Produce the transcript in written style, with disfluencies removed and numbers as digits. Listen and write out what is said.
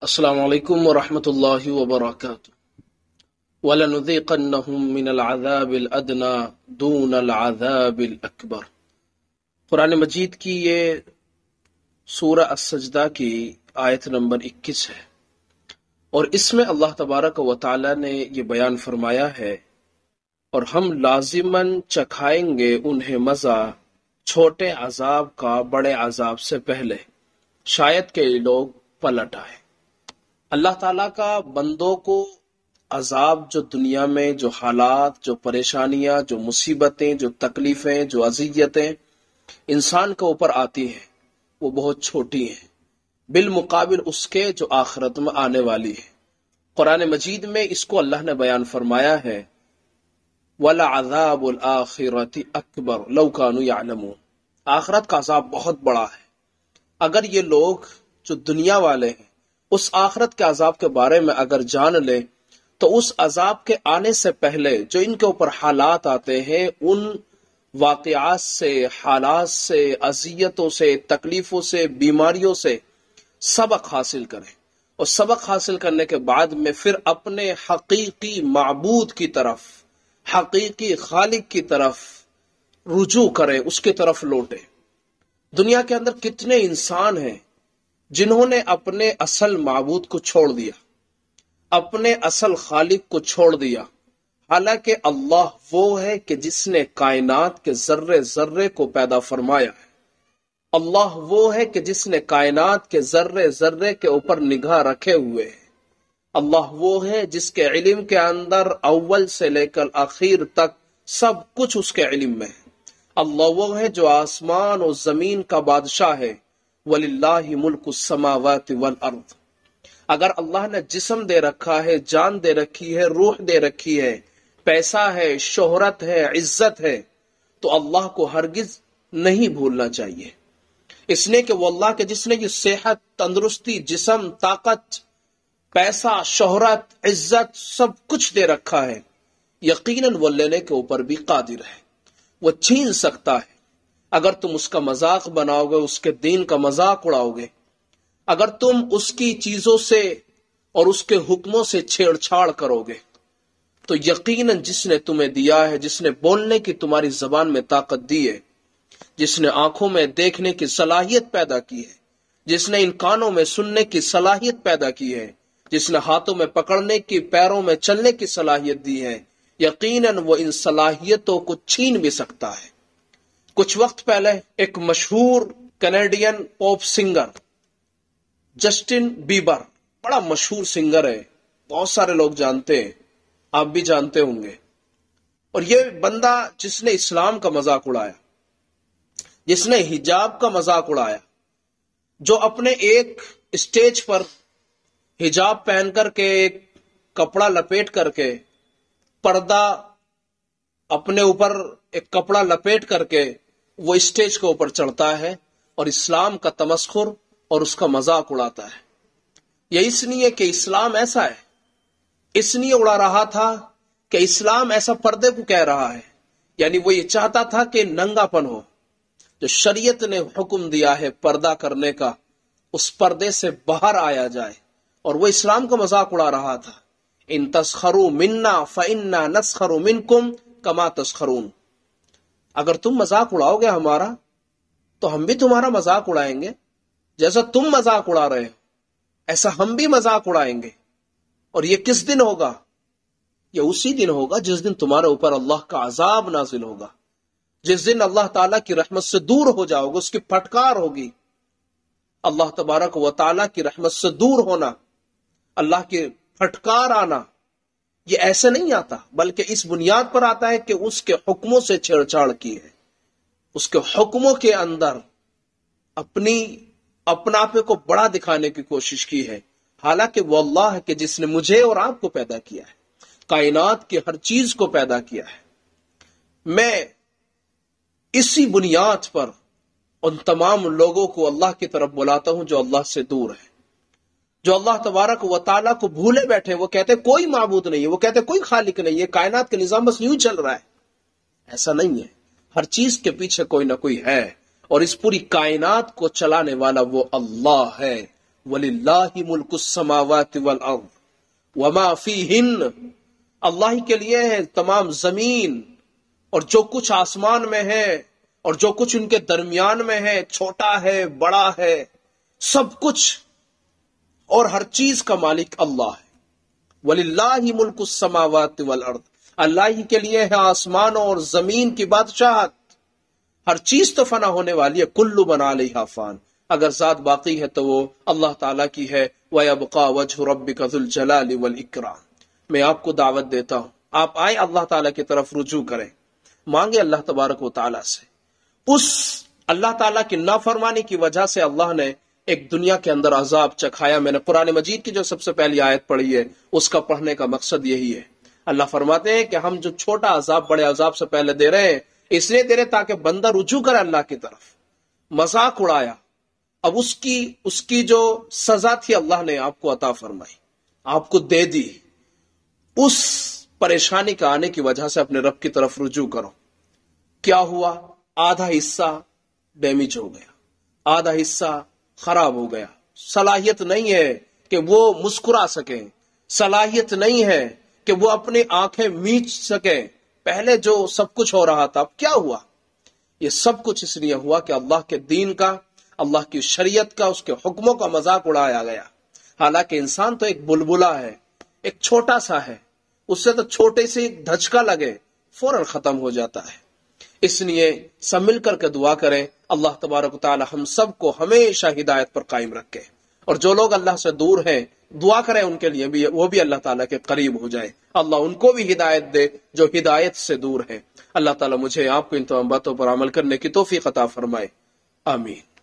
السلام علیکم ورحمۃ اللہ وبرکاتہ۔ وَلَنُذِيقَنَّهُم مِّنَ الْعَذَابِ الْأَدْنَىٰ دُونَ الْعَذَابِ الْأَكْبَرِ۔ قرآن مجید کی یہ سورہ السجدہ کی آیت نمبر 21 ہے، اور اس میں اللہ تبارک و تعالی نے یہ بیان فرمایا ہے، اور ہم لازماً چکھائیں گے انہیں مزہ چھوٹے عذاب کا بڑے عذاب سے پہلے، شاید کہ یہ لوگ پلٹ آئے۔ اللہ تعالیٰ کا بندوں کو عذاب، جو دنیا میں جو حالات، جو پریشانیاں، جو مصیبتیں، جو تکلیفیں، جو اذیتیں انسان کے اوپر آتی ہیں، وہ بہت چھوٹی ہیں بالمقابل اس کے جو آخرت میں آنے والی ہے۔ قرآن مجید میں اس کو اللہ نے بیان فرمایا ہے، وَلَعَذَابُ الْآخِرَةِ أَكْبَرُ لَوْ كَانُوا يَعْلَمُونَ۔ آخرت کا عذاب بہت بڑا ہے۔ اگر یہ لوگ جو دنیا والے ہیں اس آخرت کے عذاب کے بارے میں اگر جان لیں تو اس عذاب کے آنے سے پہلے جو ان کے اوپر حالات آتے ہیں، ان واقعات سے، حالات سے، اذیتوں سے، تکلیفوں سے، بیماریوں سے سبق حاصل کریں، اور سبق حاصل کرنے کے بعد میں پھر اپنے حقیقی معبود کی طرف، حقیقی خالق کی طرف رجوع کریں، اس کی طرف لوٹیں۔ دنیا کے اندر کتنے انسان ہیں جنہوں نے اپنے اصل معبود کو چھوڑ دیا، اپنے اصل خالق کو چھوڑ دیا، حالانکہ اللہ وہ ہے کہ جس نے کائنات کے ذرے ذرے کو پیدا فرمایا ہے۔ اللہ وہ ہے کہ جس نے کائنات کے ذرے ذرے کے اوپر نگاہ رکھے ہوئے ہے۔ اللہ وہ ہے جس کے علم کے اندر اول سے لے کر آخر تک سب کچھ اس کے علم میں ہے۔ اللہ وہ ہے جو آسمان اور زمین کا بادشاہ ہے۔ وَلِلَّهِ مُلْكُ السَّمَاوَاتِ وَالْأَرْضِ۔ اگر اللہ نے جسم دے رکھا ہے، جان دے رکھی ہے، روح دے رکھی ہے، پیسہ ہے، شہرت ہے، عزت ہے، تو اللہ کو ہرگز نہیں بھولنا چاہیے، اس لیے کہ وہ اللہ کے جس نے یہ صحت، تندرستی، جسم، طاقت، پیسہ، شہرت، عزت سب کچھ دے رکھا ہے، یقیناً وہ لینے کے اوپر بھی قادر ہے، وہ چھین سکتا ہے۔ اگر تم اس کا مذاق بناؤ گے، اس کے دین کا مذاق اڑاؤ گے، اگر تم اس کی چیزوں سے اور اس کے حکموں سے چھیڑ چھاڑ کرو گے، تو یقیناً جس نے تمہیں دیا ہے، جس نے بولنے کی تمہاری زبان میں طاقت دی ہے، جس نے آنکھوں میں دیکھنے کی صلاحیت پیدا کی ہے، جس نے ان کانوں میں سننے کی صلاحیت پیدا کی ہے، جس نے ہاتھوں میں پکڑنے کی، پیروں میں چلنے کی صلاحیت دی ہے، یقیناً وہ ان صلاحیتوں کو چھین بھی سکتا ہے۔ کچھ وقت پہلے ایک مشہور Canadian pop singer Justin Bieber, بڑا مشہور سنگر ہے، بہت سارے لوگ جانتے ہیں، آپ بھی جانتے ہوں گے، اور یہ بندہ جس نے اسلام کا مذاق اڑایا، جس نے حجاب کا مذاق اڑایا، جو اپنے ایک اسٹیج پر حجاب پہن کر کے، ایک کپڑا لپیٹ کر کے، پردہ اپنے اوپر ایک کپڑا لپیٹ کر کے وہ اسٹیج کے اوپر چڑھتا ہے اور اسلام کا تمسخر اور اس کا مذاق اڑاتا ہے۔ یہ اس لیے کہ اسلام ایسا ہے، اس لیے اڑا رہا تھا کہ اسلام ایسا پردے کو کہہ رہا ہے، یعنی وہ یہ چاہتا تھا کہ ننگا پن ہو، جو شریعت نے حکم دیا ہے پردہ کرنے کا، اس پردے سے باہر آیا جائے، اور وہ اسلام کا مذاق اڑا رہا تھا۔ ان تسخروا منا فإنا نسخر منکم کما تسخرون۔ اگر تم مذاق اڑاؤ گے ہمارا تو ہم بھی تمہارا مذاق اڑائیں گے، جیسا تم مذاق اڑا رہے ہو ایسا ہم بھی مذاق اڑائیں گے۔ اور یہ کس دن ہوگا؟ یہ اسی دن ہوگا جس دن تمہارے اوپر اللہ کا عذاب نازل ہوگا، جس دن اللہ تعالیٰ کی رحمت سے دور ہو جاؤ گے، اس کی پھٹکار ہوگی۔ اللہ تبارک و تعالیٰ کی رحمت سے دور ہونا، اللہ کی پھٹکار آنا، یہ ایسے نہیں آتا، بلکہ اس بنیاد پر آتا ہے کہ اس کے حکموں سے چھیڑ چھاڑ کی ہے، اس کے حکموں کے اندر اپنا آپ کو بڑا دکھانے کی کوشش کی ہے، حالانکہ وہ اللہ ہے کہ جس نے مجھے اور آپ کو پیدا کیا ہے، کائنات کی ہر چیز کو پیدا کیا ہے۔ میں اسی بنیاد پر ان تمام لوگوں کو اللہ کی طرف بلاتا ہوں جو اللہ سے دور ہے، جو اللہ تبارک و تعالیٰ کو بھولے بیٹھے، وہ کہتے کوئی معبود نہیں ہے، وہ کہتے کوئی خالق نہیں ہے، کائنات کا نظام بس یوں چل رہا ہے۔ ایسا نہیں ہے، ہر چیز کے پیچھے کوئی نہ کوئی ہے، اور اس پوری کائنات کو چلانے والا وہ اللہ ہے، وَلِلَّهِ مُلْكُ السَّمَاوَاتِ وَالْأَرْضِ وَمَا فِيهِنَّ، اللہ ہی کے لیے ہے تمام زمین اور جو کچھ آسمان میں ہے اور جو کچھ ان کے درمیان میں ہے، چھوٹا ہے بڑا ہے، سب کچھ اور ہر چیز کا مالک اللہ ہے۔ وَلِلَّهِ مُلْكُ السَّمَاوَاتِ وَالْأَرْضِ، اللہ ہی کے لیے ہے آسمانوں اور زمین کی بادشاہت۔ ہر چیز تو فنا ہونے والی ہے، کل من علیہا فان، اگر ذات باقی ہے تو وہ اللہ تعالیٰ کی ہے۔ وَيَبْقَى وَجْهُ رَبِّكَ ذُو الْجَلَالِ وَالْإِكْرَامِ۔ میں آپ کو دعوت دیتا ہوں، آپ آئیں اللہ تعالیٰ کی طرف رجوع کریں، مانگے اللہ تبارک و تعالیٰ سے۔ اس اللہ تعالیٰ کی نافرمانی کی وجہ سے اللہ نے ایک دنیا کے اندر عذاب چکھایا۔ میں نے قرآن مجید کی جو سب سے پہلی آیت پڑھی ہے اس کا پڑھنے کا مقصد یہی ہے۔ اللہ فرماتے ہیں کہ ہم جو چھوٹا عذاب بڑے عذاب سے پہلے دے رہے ہیں اس لیے دے رہے تاکہ بندہ رجوع کرے اللہ کی طرف۔ مذاق اڑایا، اب اس کی جو سزا تھی اللہ نے آپ کو عطا فرمائی، آپ کو دے دی۔ اس پریشانی کا آنے کی وجہ سے اپنے رب کی طرف رجوع کرو۔ کیا ہوا؟ آدھا حصہ ڈیمیج ہو گیا، آدھا حصہ خراب ہو گیا، صلاحیت نہیں ہے کہ وہ مسکرا سکیں، صلاحیت نہیں ہے کہ وہ اپنی آنکھیں میچ سکیں۔ پہلے جو سب کچھ ہو رہا تھا اب کیا ہوا؟ یہ سب کچھ اس لیے ہوا کہ اللہ کے دین کا، اللہ کی شریعت کا، اس کے حکموں کا مذاق اڑایا گیا۔ حالانکہ انسان تو ایک بلبلا ہے، ایک چھوٹا سا ہے، اس سے تو چھوٹے سے دھچکا لگے فوراً ختم ہو جاتا ہے۔ اس لیے سب مل کر کے دعا کریں اللہ تبارک و تعالی ہم سب کو ہمیشہ ہدایت پر قائم رکھے، اور جو لوگ اللہ سے دور ہیں دعا کریں ان کے لیے بھی، وہ بھی اللہ تعالیٰ کے قریب ہو جائے، اللہ ان کو بھی ہدایت دے جو ہدایت سے دور ہے۔ اللہ تعالیٰ مجھے آپ کو ان تمام باتوں پر عمل کرنے کی توفیق عطا فرمائے، آمین۔